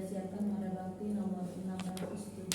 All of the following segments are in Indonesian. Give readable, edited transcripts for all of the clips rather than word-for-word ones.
siapkan Mara Bakti nomor 676.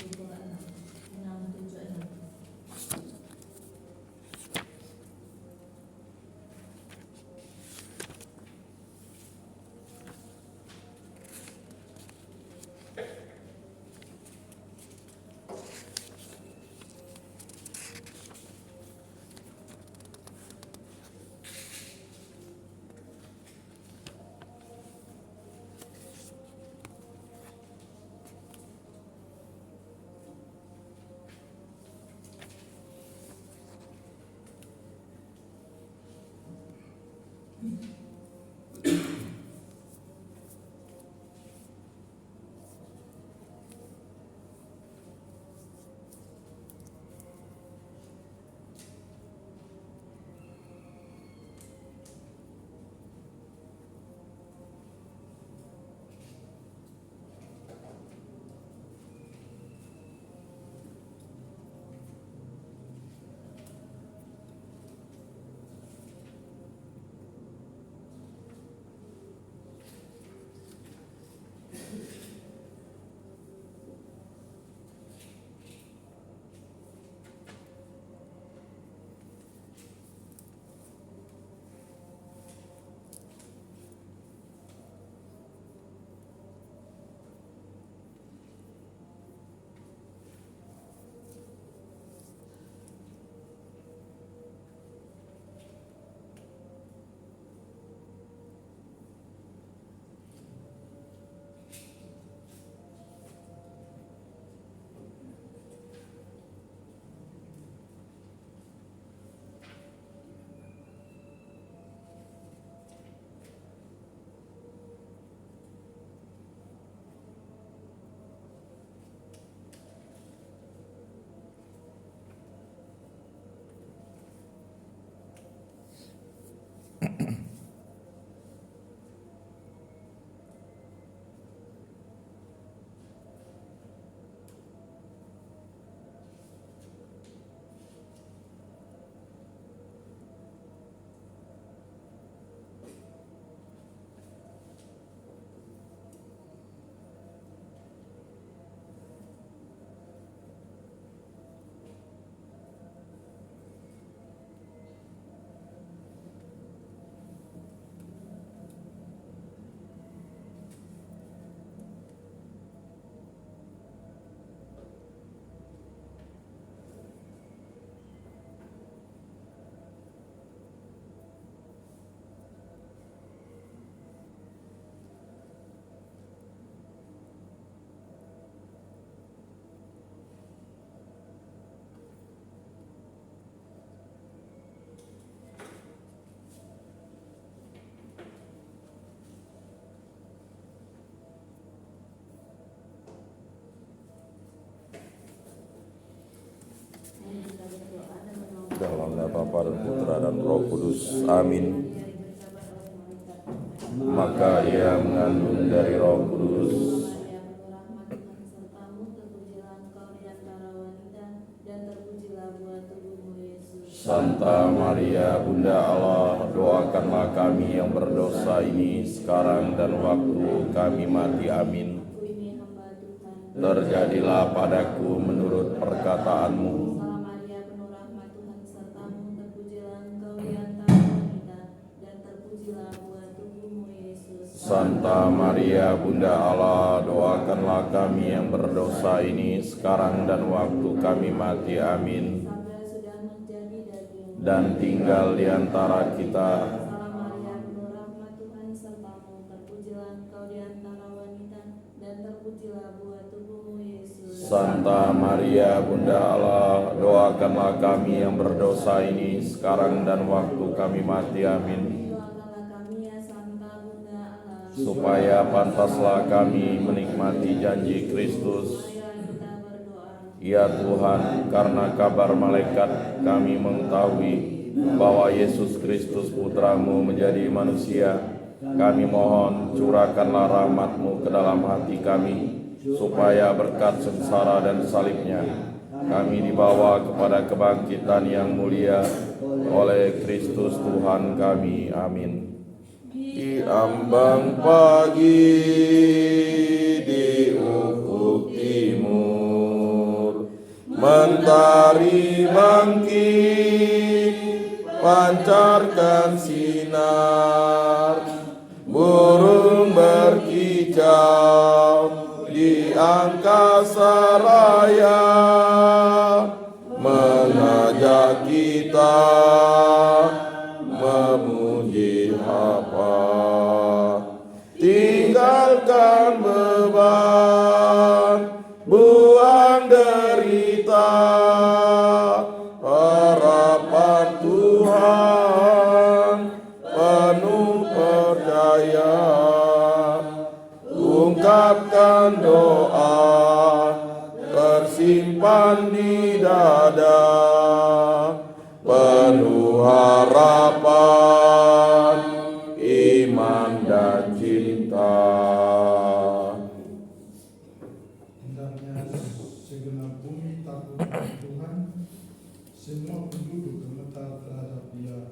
Dalam nama Bapa dan Putra dan Roh Kudus. Amin. Maka ia mengandung dari Roh Kudus. Santa Maria Bunda Allah, doakanlah kami yang berdosa ini sekarang dan waktu kami mati. Amin. Terjadilah padaku menurut perkataanmu. Santa Maria Bunda Allah, doakanlah kami yang berdosa ini sekarang dan waktu kami mati. Amin. Dan tinggal di antara kita. Santa Maria Bunda Allah, doakanlah kami yang berdosa ini sekarang dan waktu kami mati. Amin. Supaya pantaslah kami menikmati janji Kristus. Ya Tuhan, karena kabar malaikat kami mengetahui bahwa Yesus Kristus Putra-Mu menjadi manusia. Kami mohon curahkanlah rahmat-Mu ke dalam hati kami, supaya berkat sengsara dan salibnya kami dibawa kepada kebangkitan yang mulia oleh Kristus Tuhan kami. Amin. Di ambang pagi di ufuk timur, mentari bangkit pancarkan sinar, burung berkicau di angkasa raya, mengajak kita memuji Bapa. Tinggalkan beban, buang derita, harapan Tuhan penuh percaya. Ungkapkan doa tersimpan di dada, penuh harapan, iman dan cinta. Hendaknya segenap bumi takut akan Tuhan, semua penduduk gemetar terhadap Dia.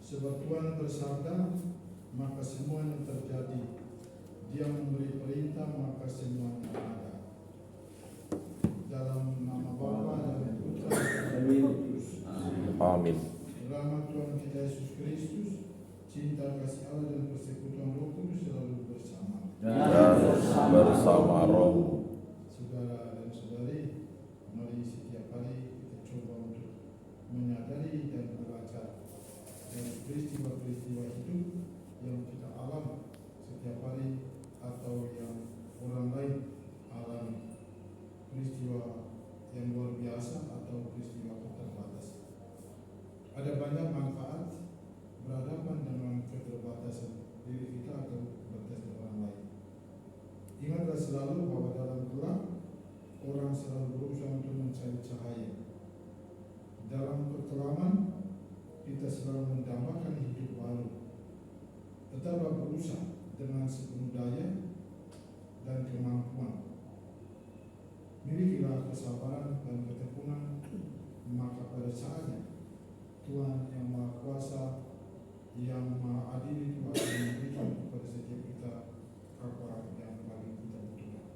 Sebab Tuhan bersabda, maka semuanya terjadi. Dia memberi perintah, maka semuanya ada. Dalam nama Bapa dan Putra dan Roh Kudus. Amin. Rahmat Tuhan kita Yesus Kristus, cinta kasih Allah dan persekutuan Roh Kudus selalu bersama. Dan bersama roh. Saudara dan saudari, mari setiap hari kita coba untuk menyadari dan belajar dari peristiwa-peristiwa hidup yang kita alami setiap hari atau yang orang lain alami, peristiwa yang luar biasa atau peristiwa keterbatasan. Ada banyak manfaat berhadapan dengan keterbatasan diri kita atau keterbatasan orang lain. Ingatlah selalu bahwa dalam gelap orang selalu berusaha untuk mencari cahaya. Dalam kekelaman kita selalu mendambakan hidup baru. Tetaplah berusaha dengan sepenuh daya dan kemampuan. Milikilah kesabaran dan ketekunan, maka pada saatnya Tuhan yang Maha Kuasa, yang Maha Adil itu akan memberikan kepada setiap kita apa yang paling kita butuhkan.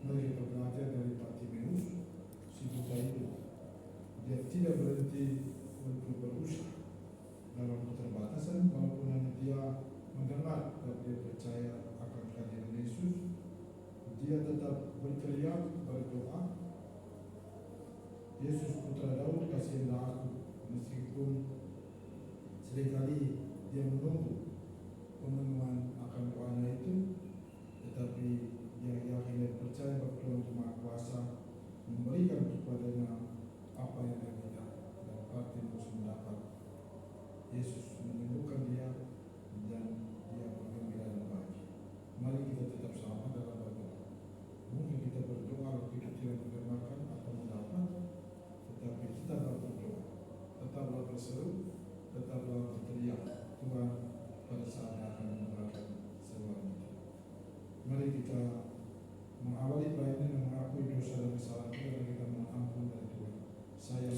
Mari kita belajar dari Bartimeus, si buta itu. Dia tidak berhenti untuk berusaha dalam keterbatasan, walaupun hanya dia mendengar dan dia percaya akan kehadiran Yesus. Dia tetap berteriak, berdoa, Yesus Putra Daud, kasihilah aku. Meskipun seringkali dia menunggu pemenuhan akan doanya itu, tetapi dia yakin dan percaya bahwa Tuhan Maha Kuasa memberikan kepadanya apa yang dia minta. Dan Bartimeus mendapat. Yesus menyembuhkan dia dan dia bergembira dan bahagia. Mari kita tetap sama dalam berdoa. Mungkin kita berdoa kita tidak mendengarkan atau mendapat, tetapi tetaplah berdoa, tetaplah berseru, tetaplah berteriak. Tuhan pada saat akan memberikan semuanya. Mari kita mengawali pelayanan dengan mengakui dosa dan kesalahan kita dan kita mohon ampun dari Tuhan.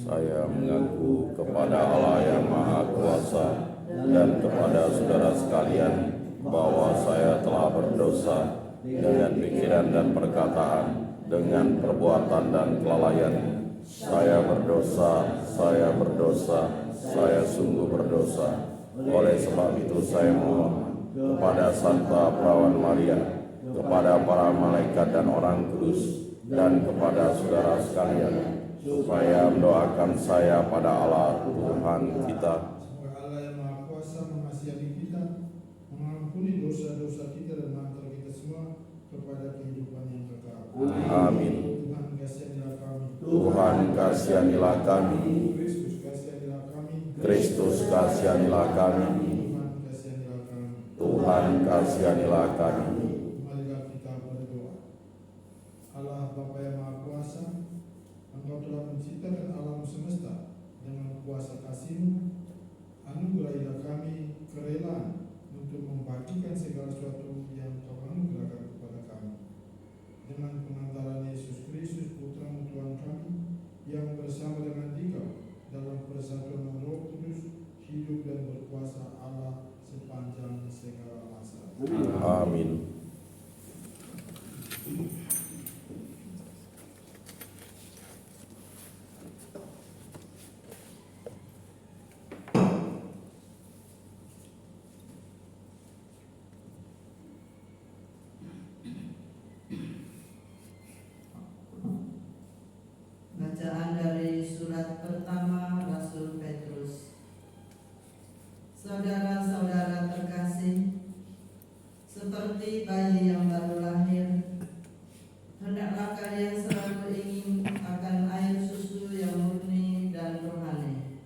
Saya mengaku kepada Allah yang Maha Kuasa dan kepada saudara sekalian bahwa saya telah berdosa dengan pikiran dan perkataan, dengan perbuatan dan kelalaian. Saya berdosa, saya sungguh berdosa. Oleh sebab itu saya mohon kepada Santa Perawan Maria, kepada para malaikat dan orang kudus, dan kepada saudara sekalian, supaya mendoakan saya pada Allah Tuhan kita. Semoga Allah yang Maha Kuasa mengasihani kita, mengampuni dosa-dosa kita dan mengantar kita semua kepada kehidupan yang kekal. Amin. Tuhan kasihanilah kami. Tuhan kasihanilah kami. Kristus kasihanilah kami. Kristus kasihanilah kami. Tuhan kasihanilah kami. Tuhan kasihanilah kami. Marilah kita berdoa. Allah Bapa yang Maha Kuasa, Engkau telah menciptakan alam semesta dengan kuasa kasih-Mu. Anugerahilah kami kerelaan untuk membagikan segala sesuatu yang Kau anugerahkan kepada kami. Dengan pengantaran Yesus Kristus, Putra-Mu Tuhan kami, yang bersama dengan Dikau dalam persatuan Roh Kudus, hidup dan berkuasa Allah sepanjang Amin. Bacaan dari surat pertama Rasul Petrus. Saudara-saudara terkasih, seperti bayi yang baru lahir, hendaklah kalian selalu ingin akan air susu yang murni dan rohani.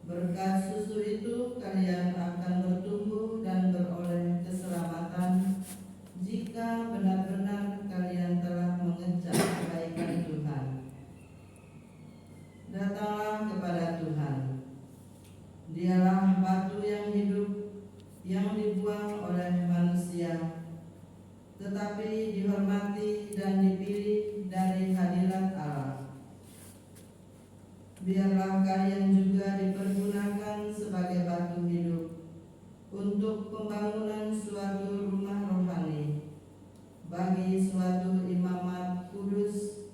Berkat susu itu kalian akan bertumbuh dan beroleh keselamatan jika benar-benar kalian telah mengejar kebaikan Tuhan. Datanglah kepada Tuhan. Dialah batu yang hidup yang dibuang oleh manusia, tetapi dihormati dan dipilih dari hadirat Allah. Biarlah kalian juga dipergunakan sebagai batu hidup untuk pembangunan suatu rumah rohani bagi suatu imamat kudus,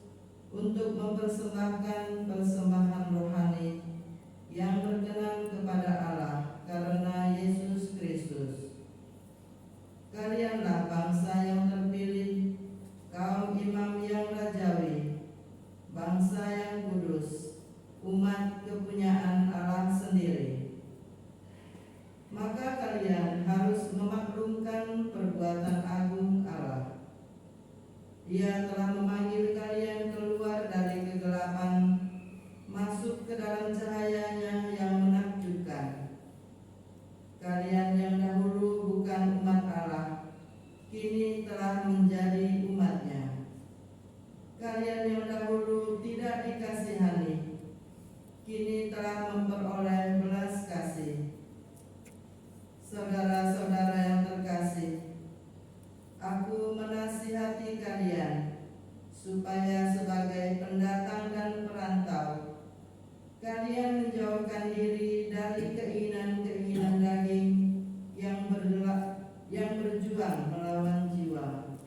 untuk mempersembahkan persembahan rohani yang berkenan kepada Allah karena Yesus Kristus. Kalianlah bangsa yang terpilih, kaum imam yang rajawi, bangsa yang kudus, umat kepunyaan Allah sendiri. Maka kalian harus memaklumkan perbuatan agung Allah. Ia telah memanggil kalian keluar dari kegelapan, masuk ke dalam cahayanya yang menakjubkan. Kalian yang dahulu bukan umat Allah, kini telah menjadi umat-Nya. Kalian yang dahulu tidak dikasihani, kini telah memperoleh belas kasih. Saudara-saudara yang terkasih, aku menasihati kalian supaya sebagai pendatang dan perantau, kalian menjauhkan diri dari keinginan-keinginan daging yang berjuang melawan jiwa.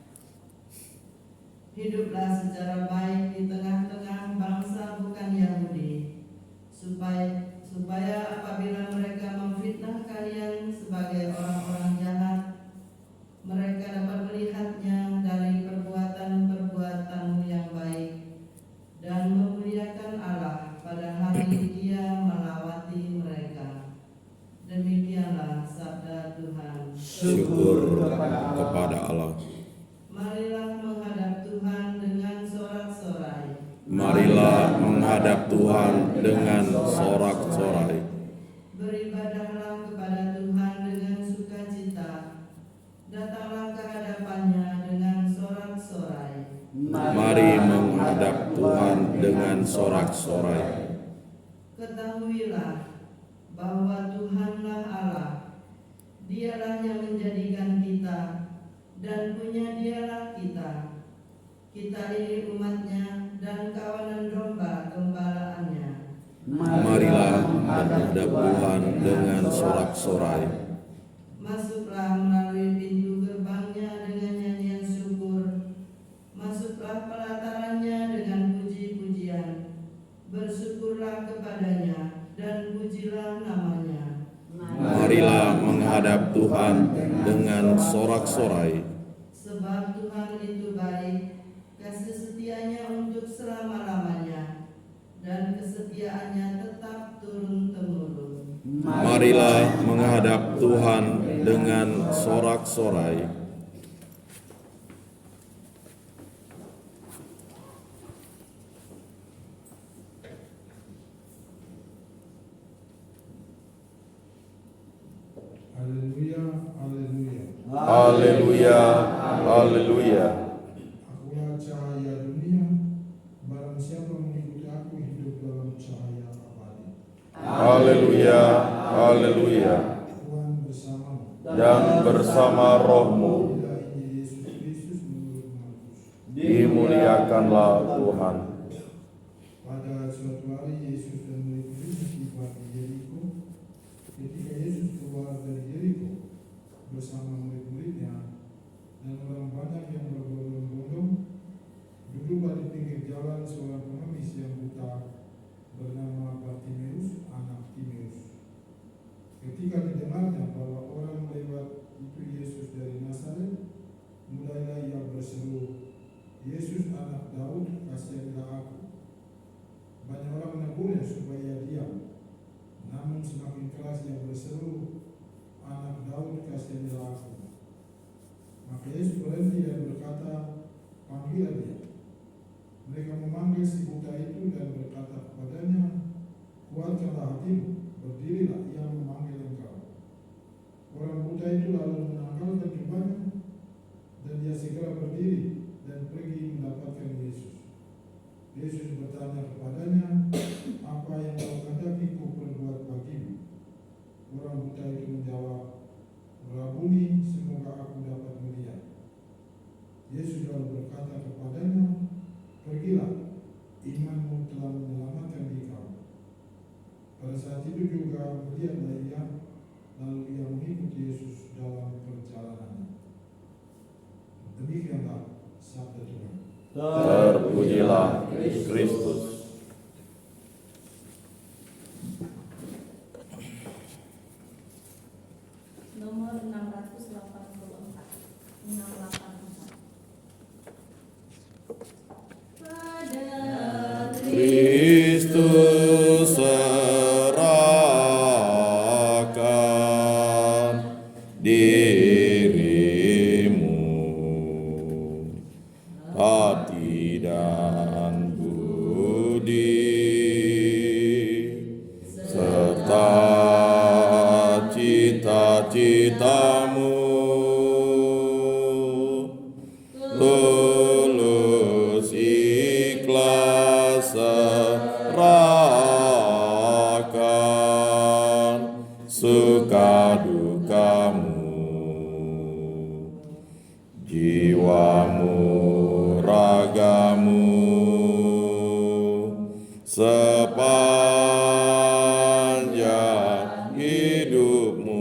Hiduplah secara baik di tengah-tengah bangsa bukan Yahudi, supaya apabila mereka memfitnah kalian sebagai orang-orang jahat, mereka dapat melihatnya dari perbuatan-perbuatanmu yang baik dan memuliakan Allah pada hari Dia melawati mereka. Demikianlah sabda Tuhan. Syukur kepada Allah. Marilah menghadap Tuhan dengan sorak-sorai. Marilah menghadap Tuhan dengan sorak-sorai. Beribadahlah kepada Tuhan dengan sukacita. Datanglah ke hadapannya dengan sorak-sorai. Mari menghadap Tuhan dengan sorak-sorai. Ketahuilah bahwa Tuhanlah Allah. Dialah yang menjadikan kita, dan punya Dialah kita. Kita ini umat-Nya dan kawanan domba gembalaannya. Marilah menghadap Tuhan dengan sorak-sorai. Masuklah melalui pintu gerbangnya dengan nyanyian syukur. Masuklah pelatarannya dengan puji-pujian. Bersyukurlah kepadanya dan pujilah namanya. Marilah menghadap Tuhan dengan sorak-sorai. Sebab Tuhan itu baik, kasih setianya untuk selama-lamanya, dan kesetiaannya tetap turun-temurun. Marilah menghadap Tuhan dengan sorak-sorai. Haleluya, haleluya. Haleluya, haleluya. Akulah cahaya dunia. Barang siapa mengikuti aku hidup dalam cahaya abadi. Haleluya, haleluya. Tuhan bersamamu. Dan bersama rohmu, Bila Injil Yesus Kristus menurut Markus. dimuliakanlah Tuhan. Pada suatu hari Yesus dan murid-muridnya tiba di Yeriko. Ketika Yesus keluar dari Yeriko bersama murid-muridnya, sambil berseru, "Anak Daud, kasihanilah aku." Maka Yesus berhenti dan berkata, "Panggillah dia." Mereka memanggil si buta itu dan berkata kepadanya, "Kuatkanlah hatimu, berdirilah, ia memanggil engkau." Orang buta itu lalu menanggalkan jubahnya, dan dia segera berdiri dan pergi mendapatkan Yesus. Yesus bertanya kepadanya, "Apa yang kau kehendaki ku perbuat bagimu?" Orang buta itu menjawab, "Rabuni, semoga aku dapat melihat." Yesus lalu berkata kepadanya, "Pergilah, imanmu telah menyelamatkan engkau." Pada saat itu juga melihatlah ia, lalu ia mengikuti Yesus dalam perjalanannya. Demikianlah sabda Tuhan. Terpujilah Kristus. Nomor 684. 684. Pada Kristus serahkan dirimu, hati dan budi, serta cita-citamu, tulus ikhlas serahkan suka dukamu, jiwamu, ragamu, sepanjang hidupmu.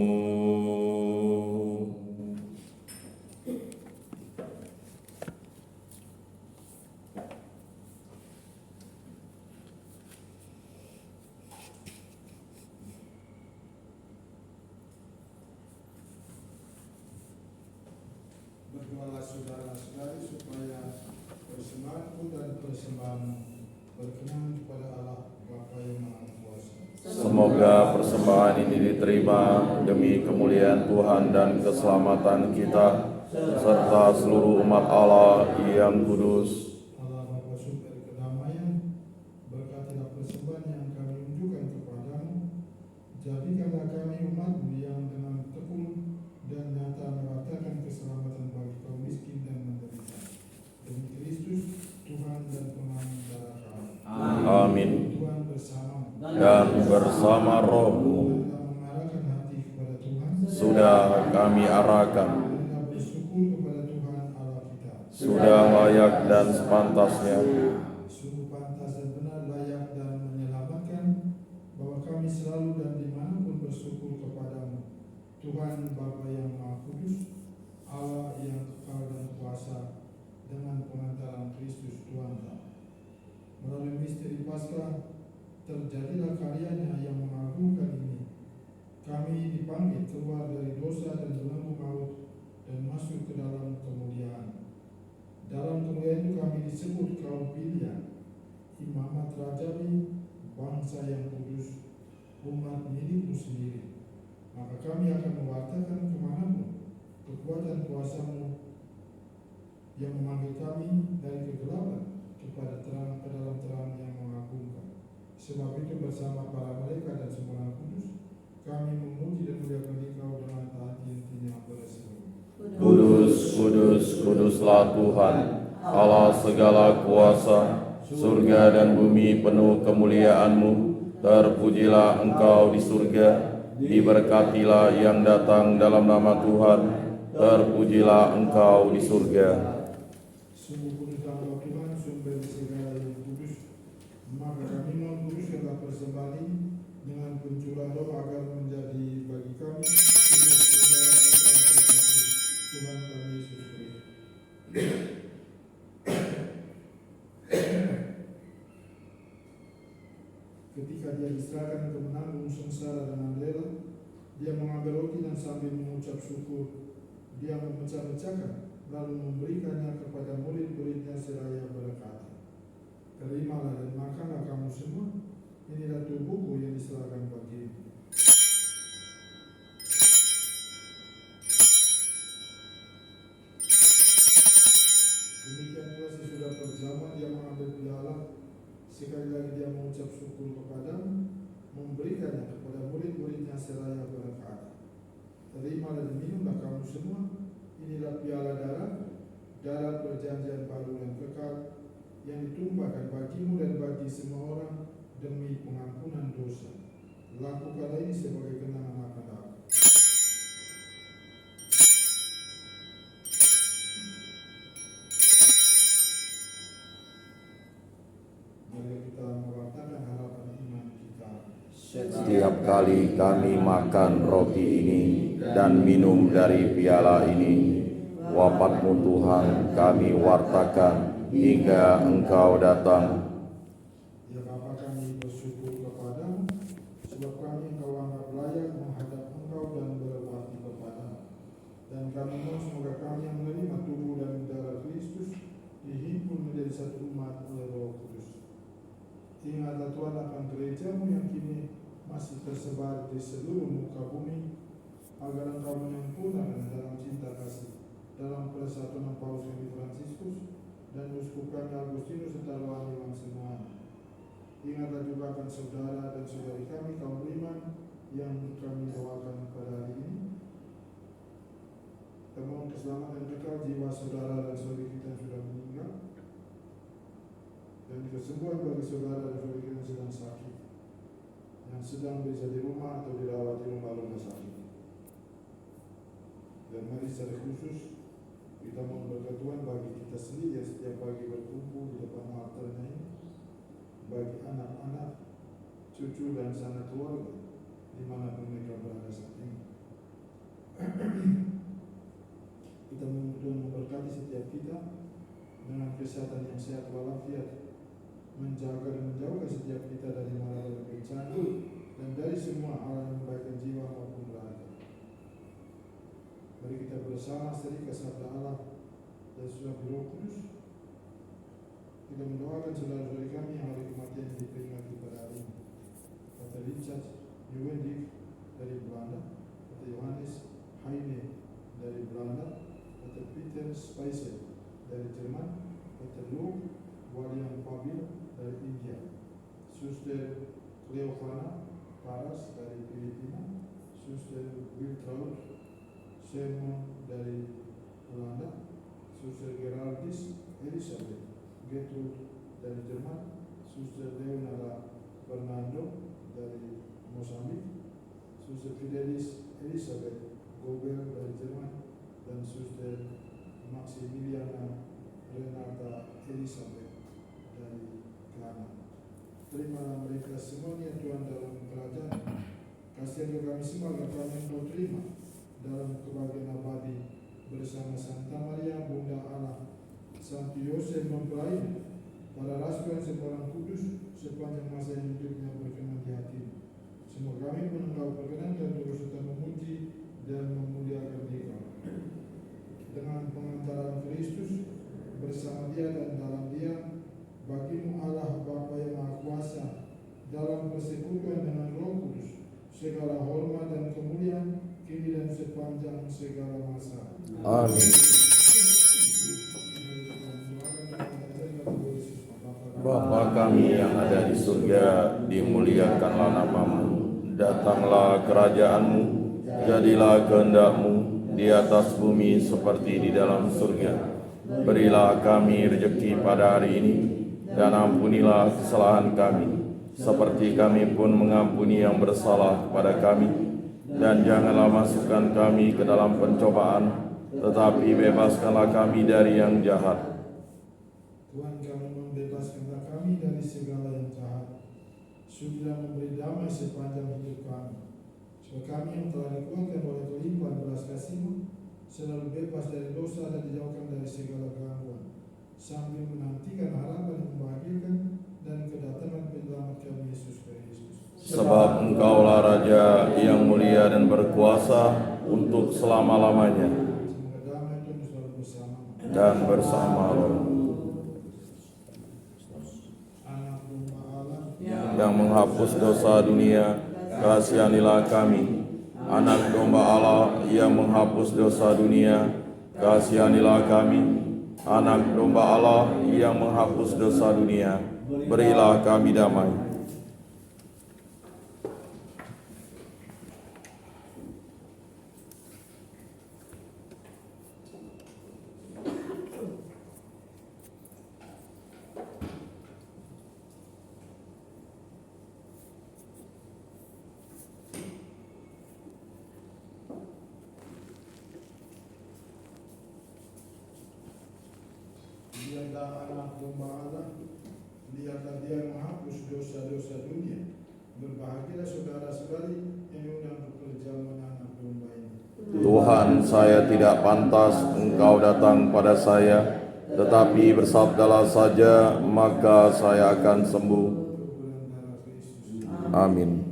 Berdoalah saudara-saudari supaya persembahanku dan persembahanmu berkenan kepada Allah Bapa yang Maha Kuasa. Semoga persembahan ini diterima demi kemuliaan Tuhan dan keselamatan kita, serta seluruh umat Allah yang kudus. Allah Bapa sumber kedamaian, berkatilah persembahan yang kami unjukkan kepadamu. Jadikanlah kami umat-Mu yang dengan tekun dan nyata meratakan keselamatan bagi kaum miskin dan menderita. Demi Kristus, Tuhan dan pengaman darah kami. Amin. Tuhan bersamamu. Dan bersama rohmu Marilah mengarahkan hati kepada Tuhan. sudah kami arahkan, Marilah bersyukur kepada Tuhan Allah kita. sudah layak dan sepantasnya. Sungguh pantas dan benar, layak dan menyelamatkan, bahwa kami selalu dan dimanapun bersyukur kepadamu, Tuhan Bapa yang Maha Kudus, Allah yang kekal dan kuasa, dengan pengantaran Kristus Tuhan kami. Melalui misteri Paskah, terjadilah karyanya yang mengagumkan ini. Kami dipanggil keluar dari dosa dan belenggu maut dan masuk ke dalam kemuliaan. Dalam kemuliaan itu kami disebut kaum pilihan, imamat rajawi, bangsa yang kudus, umat milikmu sendiri. Maka kami akan mewartakan kemanapun kekuatan kuasa-Mu yang memanggil kami dari kegelapan kepada terang, ke dalam terang yang mengagumkan. Sebab itu bersama para malaikat dan semua kudus, kami memuji dan muliakan Engkau dengan tak henti-hentinya berseru. Kudus, kudus, kuduslah Tuhan, Allah segala kuasa, surga dan bumi penuh kemuliaan-Mu. Terpujilah Engkau di surga, diberkatilah yang datang dalam nama Tuhan. Terpujilah Engkau di surga. Sungguh kudus Engkau Tuhan, sumber segala yang kudus. Maka kami mengkuduskanlah persembahan ini dengan pencurahan roh agar menjadi bagi kami sumber segala kemuliaan terkasih Tuhan kami Yesus Kristus. Ketika dia diserahkan ke menanggung sengsara dengan rela, dia mengambil roti dan sambil mengucap syukur, dia memecah-mecahkan, lalu memberikannya kepada murid-muridnya seraya berkata, "Terimalah dan makanlah kamu semua, inilah tubuhku yang diserahkan bagimu." bersyukur kepadamu, memberikannya kepada murid-muridnya seraya berkata, terima dan minumlah kamu semua, inilah piala darah perjanjian baru dan kekal, yang ditumpahkan bagimu dan bagi semua orang demi pengampunan dosa. Lakukanlah ini sebagai kenangan akan aku. Mari kita mewartakan harapan iman kita. Setiap kali kami makan roti ini dan minum dari piala ini, wafat-Mu Tuhan kami wartakan hingga Engkau datang. Ya Bapa, kami bersyukur kepadamu, sebab kami Engkau anggap layak menghadap Engkau dan berbakti kepadamu. Dan kami mohon semoga kami yang menerima tubuh dan darah Kristus dihimpun menjadi satu umat oleh Roh Kudus. Ingatlah Tuhan akan gereja-Mu yang kini masih tersebar di seluruh muka bumi, agar Engkau menyempurnakan dalam cinta kasih, dalam persatuan Paus yang Fransiskus dan uskup kami Agustinus serta rohani semuanya. Ingatlah juga akan saudara dan saudari kami kaum beriman yang kami doakan pada hari ini. Mohon keselamatan kekal jiwa saudara dan saudari kita yang sudah meninggal, dan kesembuhan bagi saudara dan saudari kita yang sedang sakit, yang sedang bisa di rumah atau dirawat di rumah sakit. Dan mari secara khusus kita mohon berkat Tuhan bagi kita sendiri yang setiap pagi berkumpul di depan altarnya ini, bagi anak-anak, cucu dan sanak keluarga dimanapun mereka berada saat ini. Kita mohon Tuhan memberkati setiap kita dengan kesehatan yang sehat walafiat, menjaga dan menjauhkan setiap kita dari mara dan bencana, dan dari semua hal yang membahayakan jiwa maupun raga. Mari kita bersama setrika sabda Allah dan sudah Roh Kudus. Kita mendoakan saudara-saudari kami yang hari kematian diperingati pada hari ini. Kata Richard Juwendik dari Belanda, kata Johannes Heine dari Belanda, kata Peter Spicer dari Jerman, kata Luke William Pabil dari India, Suster Cleofana Paras dari Filipina, Suster Wiltraud Simon dari Belanda, Suster Geraldis Elizabeth Gertrude dari Jerman, Suster Leonara Fernando dari Mozambik, Suster Fidelis Elizabeth Gobel dari Jerman, dan Suster Maximiliana Renata Elizabeth dari Ghana. Terimalah mereka semuanya Tuhan dalam kerajaan. Kasihan kami semua agar kami Engkau terima dalam kebahagiaan abadi bersama Santa Maria Bunda Allah, Santo Yosef mempelai, para rasul dan semua orang kudus sepanjang masa hidupnya berkenan di hati. Semoga kami pun Engkau perkenankan terus serta memuji dan memuliakan Engkau. Dengan pengantaran Kristus bersama Dia dan dalam Dia, bagimu Allah Bapa yang Maha Kuasa, dalam persekutuan dengan Roh Kudus, segala hormat dan kemuliaan kini dan sepanjang segala masa. Amin. Bapa kami yang ada di surga, dimuliakanlah nama-Mu, datanglah kerajaan-Mu, jadilah kehendak-Mu di atas bumi seperti di dalam surga. Berilah kami rezeki pada hari ini, dan ampunilah kesalahan kami, seperti kami pun mengampuni yang bersalah kepada kami. Dan janganlah masukkan kami ke dalam pencobaan, tetapi bebaskanlah kami dari yang jahat. Tuhan, kami membebaskanlah kami dari segala yang jahat. Sudilah memberi damai sepanjang hidup kami. Sebab kami yang telah dikuatkan oleh kelimpahan belas kasih-Mu, selalu bebas dari dosa dan dijauhkan dari segala gangguan, sambil menantikan harapan yang membahagiakan dan kedatangan penyelamat kami Yesus Kristus. Sebab Engkaulah Raja yang mulia dan berkuasa untuk selama-lamanya, Semoga damai Tuhan selalu bersama dan bersama Roh anak domba Allah yang menghapus dosa dunia. Kasihanilah kami. Anak domba Allah yang menghapus dosa dunia, kasihanilah kami. Anak domba Allah yang menghapus dosa dunia, berilah kami damai. kepada anak domba Allah. Lihatlah dia menghapus dosa-dosa dunia. Berbahagialah saudara-saudari yang diundang untuk perjamuan anak domba ini. Tuhan, saya tidak pantas Engkau datang pada saya, tetapi bersabdalah saja, maka saya akan sembuh. Amin.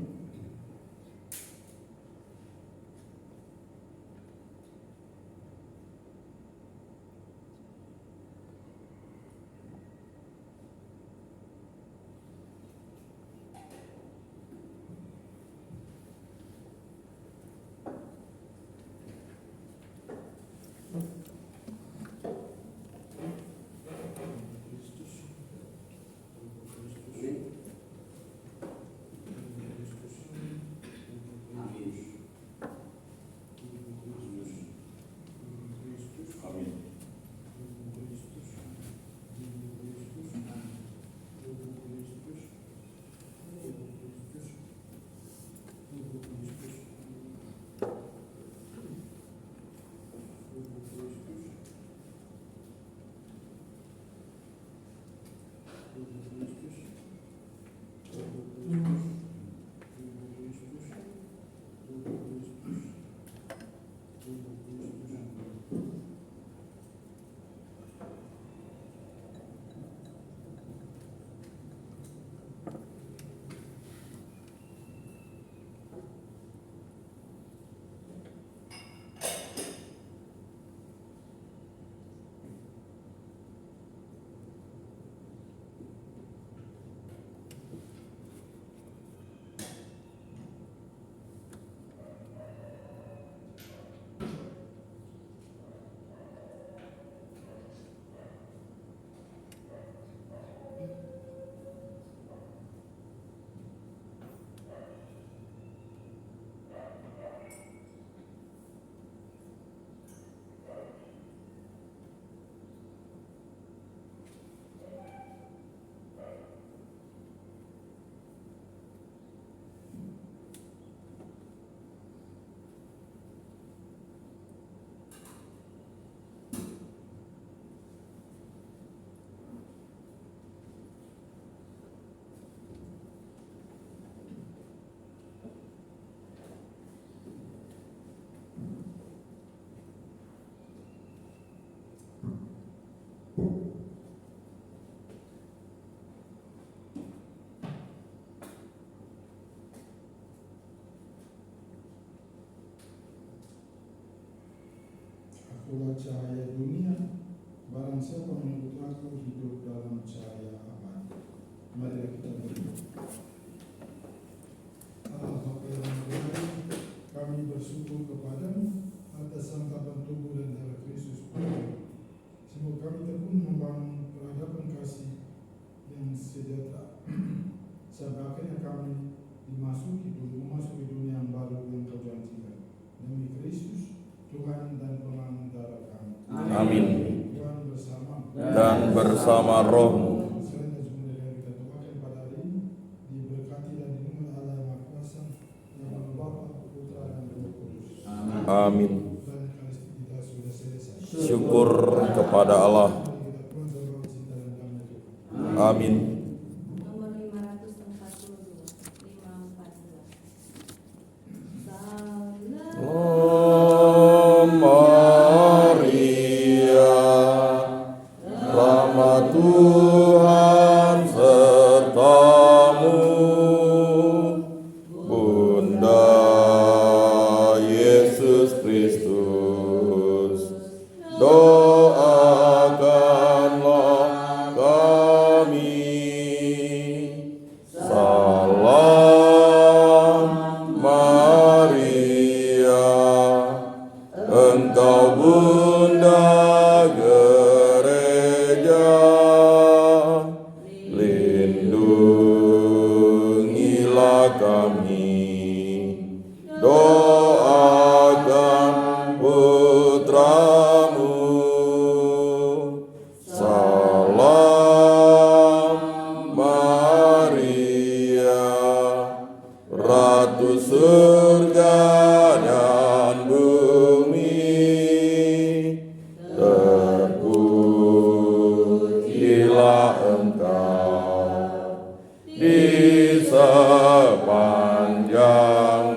Akulah cahaya dunia, barang siapa mengikut aku hidup dalam cahaya abadi. Mari kita berdoa. Allah Bapa yang Maha, kami bersyukur kepadamu atas santapan tubuh dan darah Kristus. Semoga kami tekun membangun peradaban kasih yang sejahtera. Sampai akhirnya kami memasuki dunia yang baru yang kau janjikan. Demi Kristus, Tuhan dan pengantar kami. Amin. Tuhan bersama Dan bersama rohmu. Selain dan semua yang kita doakan pada hari ini, diberkati dan dilindungi Allah yang Maha Kuasa, yang Maha Bapa, Putra dan Roh Kudus. Amin. Dan Ekaristi kita sudah selesai. Syukur kepada Allah. Kita pulang dalam cinta dan damai Tuhan. Amin. Nomor 542, 514. Oh Maria, rahmat Tuhan sertamu, Bunda Yesus Kristus, doakanlah kami. Salam Maria, Engkau Bunda Gereja, lindungilah kami, doakan putramu. Salam Maria, Ratu surga dan bumi, terpujilah sepanjang